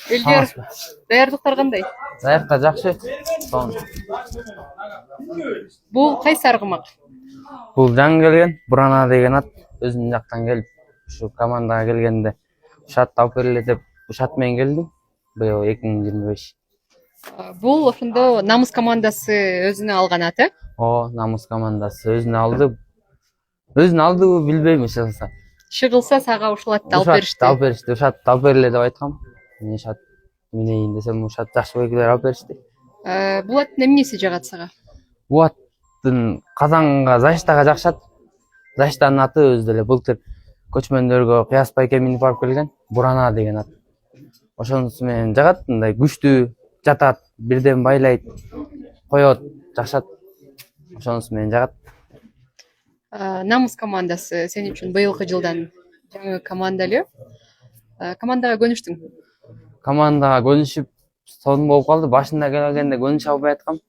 Элдер, даярдыктар кандай? Даярдыктар жакшы. Бул кайсы аргымак? Бул жаңы келген, Бурана деген ат өзүнүн жактан келип, ушу командага келгенде ушат алып берели деп ушат менен келдим. Быйыл 2025. Бул ошондо Намыс командасы өзүнө алган ат, э? Намыс командасы өзүнө алды. Өзүнө алдыбы билбейм, иш кылса. Иши кылса сага ушул атты алып беришти. Алып беришти. Ушат алып берели деп айткам. Мен ушат минейин десем, ушат жакшы байкелер алып беришти. Бул аттын эмнеси жагат сага? Бул аттын Казанга, Заштага жакшат. Заштанын аты өзү деле былтыр көчмөндөргө Кыяс байке минип алып келген, Бурана деген ат. Ошонусу менен жагат, мындай күчтүү жатат, бирден байлайт, коет, жакшат. Ошонусу менен жагат. Намыс командасы сен үчүн быйылкы жылдан жаңы команда эле. Командага көнүштүң? Командага көнүшүп сонун болуп калды. Башында келгенде көнүшө албай аткам.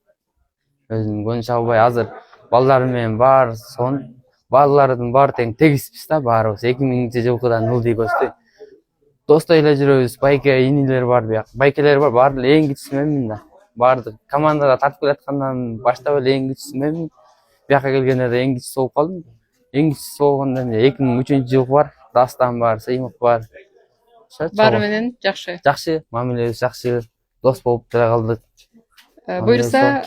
Өзүм көнүшө албай, азыр балдар менен баары сонун. Балдардын баары тең тегиспиз да, баарыбыз 2000-жылкыдан ылдый көчтү. Достой эле жүрөбүз, байке инилер бар, бияк. Байкелер бар, баары эле эң кичүүсү менмин да. Баардык командага тартып келаткандан баштап эле эң кичүүсү менмин. Бияка келгенде да эң кичүүсү болуп калдым. Эң кичүүсү болгондо 2003-жылкы бар, Дастан бар, Сыймык бар. Баары менен жакшы. Жакшы, мамилебиз жакшы, дос болуп деле калдык. Буюрса,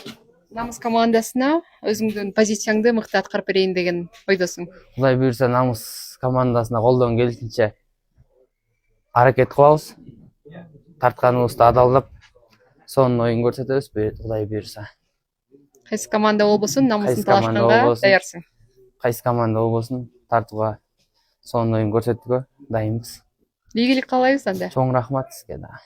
Намыс командасына өзүңдүн позицияңды мыкты аткарып берейин деген ойдосуң. Кудай буйрса, Намыс командасына колдон келишинче аракет кылабыз. Тартканыбызды адалдап, сонун оюн көрсөтөбүз, Кудай буйрса. Кайсы команда болбосун, Намысын талашканга даярсың. Кайсы команда болбосун, тартууга, сонун оюн көрсөтүүгө дайынбыз. Ийгилик каалайбыз анда. Чоң рахмат сизге да.